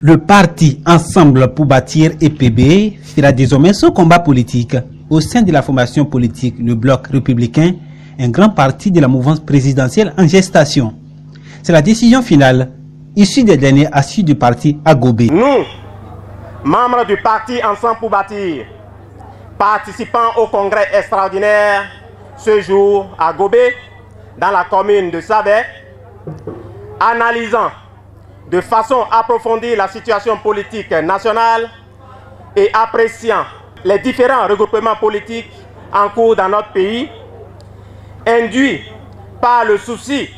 Le parti Ensemble pour bâtir EPB fera désormais son combat politique au sein de la formation politique, le Bloc républicain, un grand parti de la mouvance présidentielle en gestation. C'est la décision finale issue des derniers assises du parti à Gobé. Nous, membres du parti Ensemble pour bâtir, participant au congrès extraordinaire ce jour à Gobé, dans la commune de Sabé, analysant de façon approfondie la situation politique nationale et appréciant les différents regroupements politiques en cours dans notre pays, induits par le souci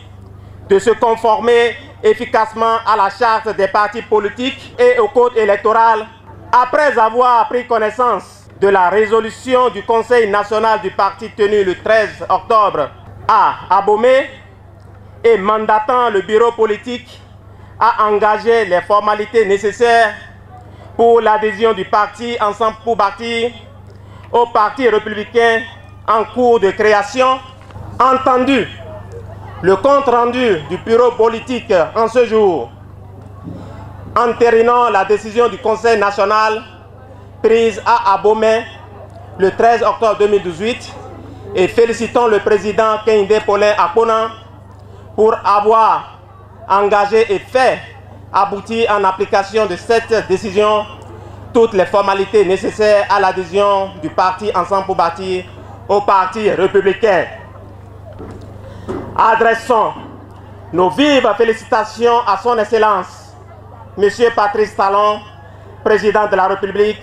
de se conformer efficacement à la charte des partis politiques et au code électoral, après avoir pris connaissance de la résolution du Conseil national du parti tenue le 13 octobre à Abomey et mandatant le bureau politique à engager les formalités nécessaires pour l'adhésion du parti Ensemble pour bâtir au parti républicain en cours de création, entendu le compte-rendu du bureau politique en ce jour, entérinant la décision du Conseil national prise à Abomey le 13 octobre 2018 et félicitons le président Kehinde Paulin Akpona pour avoir engagé et fait aboutir en application de cette décision toutes les formalités nécessaires à l'adhésion du parti Ensemble pour bâtir au parti républicain. Adressons nos vives félicitations à son Excellence, M. Patrice Talon, président de la République,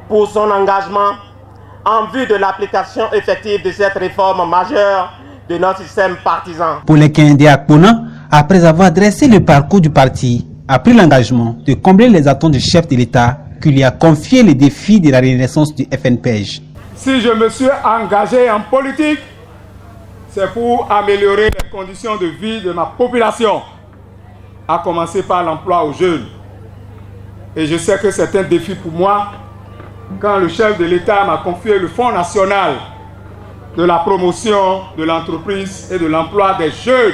pour son engagement en vue de l'application effective de cette réforme majeure de notre système partisan. Pour les Kehinde Akpona, après avoir dressé le parcours du parti, a pris l'engagement de combler les attentes du chef de l'État qui lui a confié les défis de la renaissance du FNPEJ. Si je me suis engagé en politique, c'est pour améliorer les conditions de vie de ma population, à commencer par l'emploi aux jeunes. Et je sais que c'est un défi pour moi quand le chef de l'État m'a confié le Fonds national de la promotion de l'entreprise et de l'emploi des jeunes.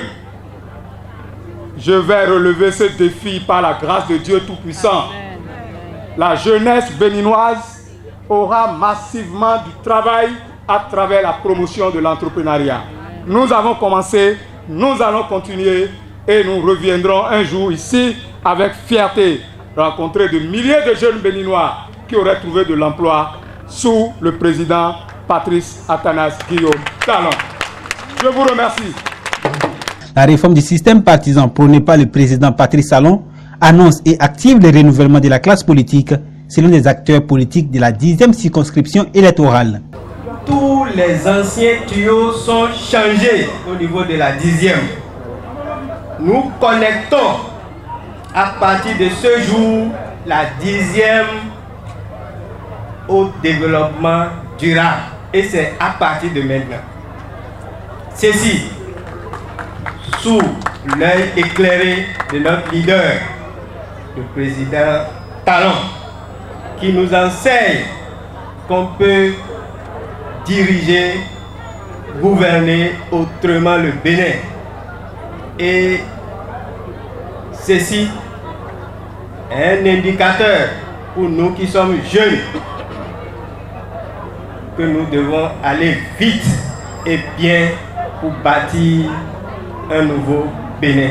Je vais relever ce défi par la grâce de Dieu Tout-Puissant. La jeunesse béninoise aura massivement du travail à travers la promotion de l'entrepreneuriat. Nous avons commencé, nous allons continuer et nous reviendrons un jour ici avec fierté rencontrer de milliers de jeunes béninois qui auraient trouvé de l'emploi sous le président Patrice Athanase Guillaume Talon. Je vous remercie. La réforme du système partisan prônée par le président Patrice Talon annonce et active le renouvellement de la classe politique selon les acteurs politiques de la 10e circonscription électorale. Tous les anciens tuyaux sont changés au niveau de la 10e. Nous connectons à partir de ce jour la 10e au développement durable. Et c'est à partir de maintenant. Ceci sous l'œil éclairé de notre leader, le président Talon, qui nous enseigne qu'on peut diriger, gouverner autrement le Bénin. Et ceci est un indicateur pour nous qui sommes jeunes que nous devons aller vite et bien pour bâtir un nouveau Bénin.